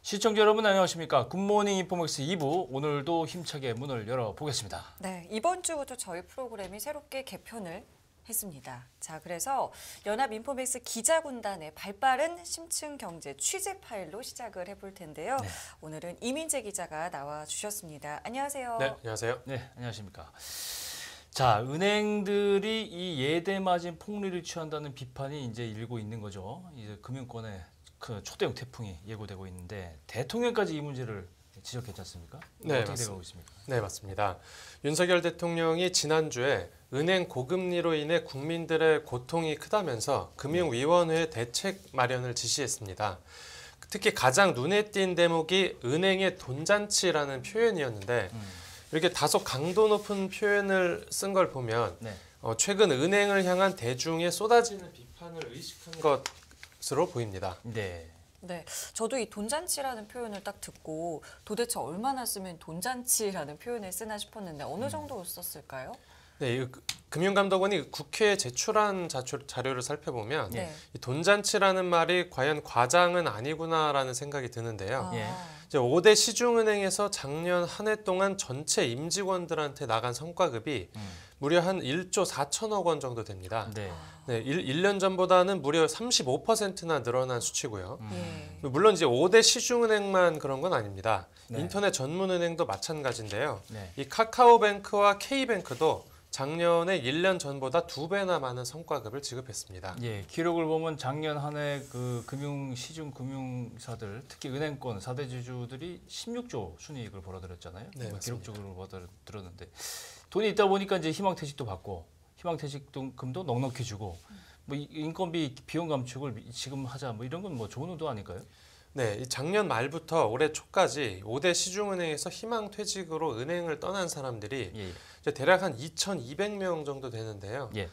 시청자 여러분 안녕하십니까. 굿모닝 인포맥스 2부 오늘도 힘차게 문을 열어보겠습니다. 네, 이번 주부터 저희 프로그램이 새롭게 개편을 했습니다. 자, 그래서 연합인포맥스 기자군단의 발빠른 심층 경제 취재 파일로 시작을 해볼 텐데요. 네. 오늘은 이민재 기자가 나와주셨습니다. 안녕하세요. 네, 안녕하세요. 네, 안녕하십니까. 자, 은행들이 이 예대 마진 폭리를 취한다는 비판이 이제 일고 있는 거죠. 이제 금융권에 그 초대형 태풍이 예고되고 있는데 대통령까지 이 문제를 지적했지 않습니까? 네, 어떻게 되고 있습니까? 네, 맞습니다. 윤석열 대통령이 지난주에 은행 고금리로 인해 국민들의 고통이 크다면서 금융위원회 대책 마련을 지시했습니다. 특히 가장 눈에 띈 대목이 은행의 돈잔치라는 표현이었는데 이렇게 다소 강도 높은 표현을 쓴 걸 보면 네. 최근 은행을 향한 대중의 쏟아지는 비판을 의식한 것으로 보입니다. 네. 네, 저도 이 돈잔치라는 표현을 딱 듣고 도대체 얼마나 쓰면 돈잔치라는 표현을 쓰나 싶었는데 어느 정도 썼을까요? 네, 금융감독원이 국회에 제출한 자료를 살펴보면 네. 이 돈잔치라는 말이 과연 과장은 아니구나라는 생각이 드는데요. 이제 5대 시중은행에서 작년 한 해 동안 전체 임직원들한테 나간 성과급이 무려 한 1조 4천억 원 정도 됩니다. 네. 네, 1년 전보다는 무려 35%나 늘어난 수치고요. 물론 이제 5대 시중은행만 그런 건 아닙니다. 네. 인터넷 전문은행도 마찬가지인데요. 네. 이 카카오뱅크와 K뱅크도 작년에 1년 전보다 2배나 많은 성과급을 지급했습니다. 예, 기록을 보면 작년 한 해 그 시중 금융사들, 특히 은행권 4대 지주들이 16조 순이익을 벌어들였잖아요. 네, 기록적으로 벌어들었는데 돈이 있다 보니까 이제 희망퇴직도 받고 희망퇴직금도 넉넉히 주고 뭐 인건비 비용 감축을 지금 하자 뭐 이런 건 뭐 좋은 의도 아닐까요? 네, 작년 말부터 올해 초까지 5대 시중은행에서 희망퇴직으로 은행을 떠난 사람들이 이제 대략 한 2,200명 정도 되는데요. 예.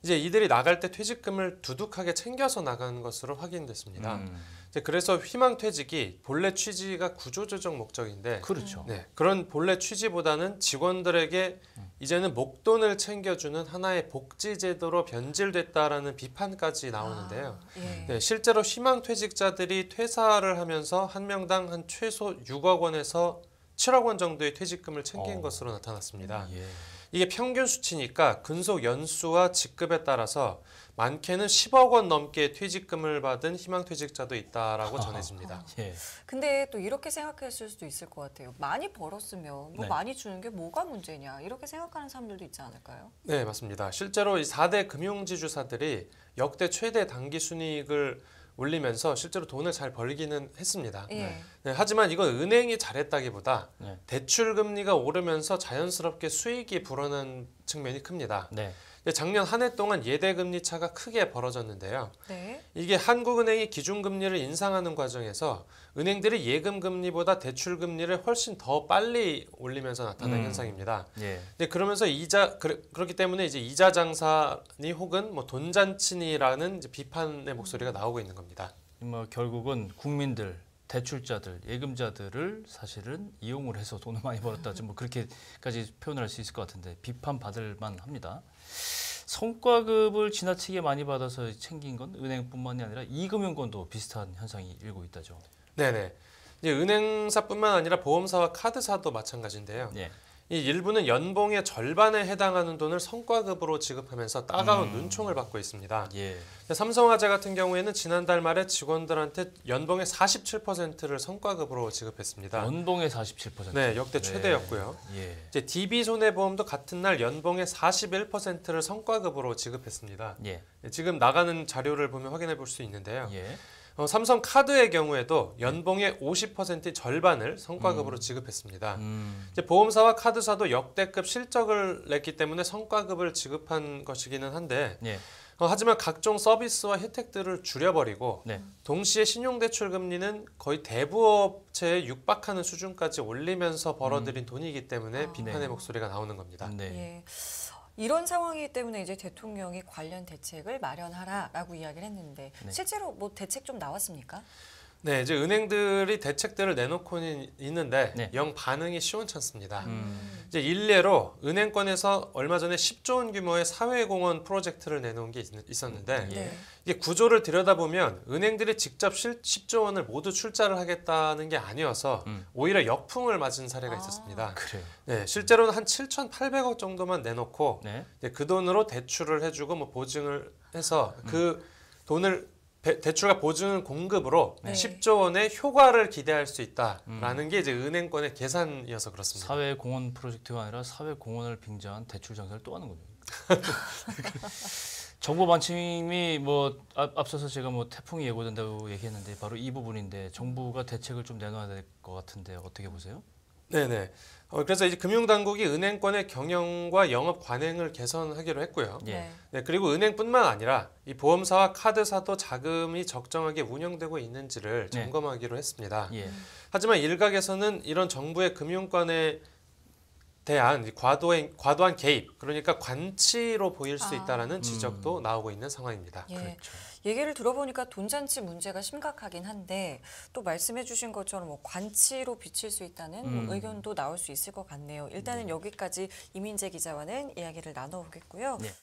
이제 이들이 나갈 때 퇴직금을 두둑하게 챙겨서 나가는 것으로 확인됐습니다. 이제 그래서 희망퇴직이 본래 취지가 구조조정 목적인데, 그렇죠. 네, 그런 본래 취지보다는 직원들에게 이제는 목돈을 챙겨주는 하나의 복지제도로 변질됐다라는 비판까지 나오는데요. 네, 실제로 희망퇴직자들이 퇴사를 하면서 한 명당 한 최소 6억 원에서 7억 원 정도의 퇴직금을 챙긴 것으로 나타났습니다. 예. 이게 평균 수치니까 근속 연수와 직급에 따라서 많게는 10억 원 넘게 퇴직금을 받은 희망퇴직자도 있다라고 전해집니다. 예. 근데 또 이렇게 생각했을 수도 있을 것 같아요. 많이 벌었으면 뭐 네. 많이 주는 게 뭐가 문제냐 이렇게 생각하는 사람들도 있지 않을까요? 네, 맞습니다. 실제로 이 4대 금융지주사들이 역대 최대 당기 순이익을 올리면서 실제로 돈을 잘 벌기는 했습니다. 예. 네, 하지만 이건 은행이 잘했다기보다 네. 대출 금리가 오르면서 자연스럽게 수익이 불어난 측면이 큽니다. 네. 작년 한 해 동안 예대 금리 차가 크게 벌어졌는데요. 네. 이게 한국은행이 기준금리를 인상하는 과정에서 은행들이 예금 금리보다 대출 금리를 훨씬 더 빨리 올리면서 나타난 현상입니다. 예. 네, 그러면서 그렇기 때문에 이제 이자 장사니 혹은 뭐 돈잔치니라는 이제 비판의 목소리가 나오고 있는 겁니다. 뭐 결국은 국민들, 대출자들, 예금자들을 사실은 이용을 해서 돈을 많이 벌었다. 좀 뭐 그렇게까지 표현을 할 수 있을 것 같은데 비판받을 만합니다. 성과급을 지나치게 많이 받아서 챙긴 건 은행뿐만이 아니라 이금융권도 비슷한 현상이 일고 있다죠. 네네. 이제 은행사뿐만 아니라 보험사와 카드사도 마찬가지인데요. 예. 이 일부는 연봉의 절반에 해당하는 돈을 성과급으로 지급하면서 따가운 눈총을 받고 있습니다. 예. 삼성화재 같은 경우에는 지난달 말에 직원들한테 연봉의 47%를 성과급으로 지급했습니다. 연봉의 47%. 네, 역대 최대였고요. 예. 이제 DB손해보험도 같은 날 연봉의 41%를 성과급으로 지급했습니다. 예. 지금 나가는 자료를 보면 확인해 볼 수 있는데요. 예. 삼성카드의 경우에도 연봉의 50% 절반을 성과급으로 지급했습니다. 이제 보험사와 카드사도 역대급 실적을 냈기 때문에 성과급을 지급한 것이기는 한데 예. 하지만 각종 서비스와 혜택들을 줄여버리고 네. 동시에 신용대출 금리는 거의 대부업체에 육박하는 수준까지 올리면서 벌어들인 돈이기 때문에 비판의 목소리가 나오는 겁니다. 네. 예. 이런 상황이기 때문에 이제 대통령이 관련 대책을 마련하라라고 이야기를 했는데 실제로 뭐 대책 좀 나왔습니까? 네, 이제 은행들이 대책들을 내놓고 있는데 네. 영 반응이 시원찮습니다. 음. 이제 일례로 은행권에서 얼마 전에 10조 원 규모의 사회공헌 프로젝트를 내놓은 게 있었는데 예. 네. 이게 구조를 들여다보면 은행들이 직접 10조 원을 모두 출자를 하겠다는 게 아니어서 오히려 역풍을 맞은 사례가 있었습니다. 그래요. 네, 실제로는 한 7,800억 정도만 내놓고 네. 이제 그 돈으로 대출을 해주고 뭐 보증을 해서 그 돈을 대출과 보증 공급으로 네. 10조 원의 효과를 기대할 수 있다라는 게 이제 은행권의 계산이어서 그렇습니다. 사회 공헌 프로젝트가 아니라 사회 공헌을 빙자한 대출 장사를 또 하는군요. 정부 반침이 뭐 앞서서 제가 뭐 태풍이 예고된다고 얘기했는데 바로 이 부분인데 정부가 대책을 좀 내놔야 될 것 같은데 어떻게 보세요? 네네. 그래서 이제 금융당국이 은행권의 경영과 영업 관행을 개선하기로 했고요. 예. 네. 네, 그리고 은행뿐만 아니라 이 보험사와 카드사도 자금이 적정하게 운영되고 있는지를 네. 점검하기로 했습니다. 예. 하지만 일각에서는 이런 정부의 금융권에 대한 이 과도한 개입, 그러니까 관치로 보일 수 있다라는 지적도 나오고 있는 상황입니다. 예. 그렇죠. 얘기를 들어보니까 돈잔치 문제가 심각하긴 한데 또 말씀해주신 것처럼 뭐 관치로 비칠 수 있다는 뭐 의견도 나올 수 있을 것 같네요. 일단은 여기까지 이민재 기자와는 이야기를 나눠보겠고요. 네.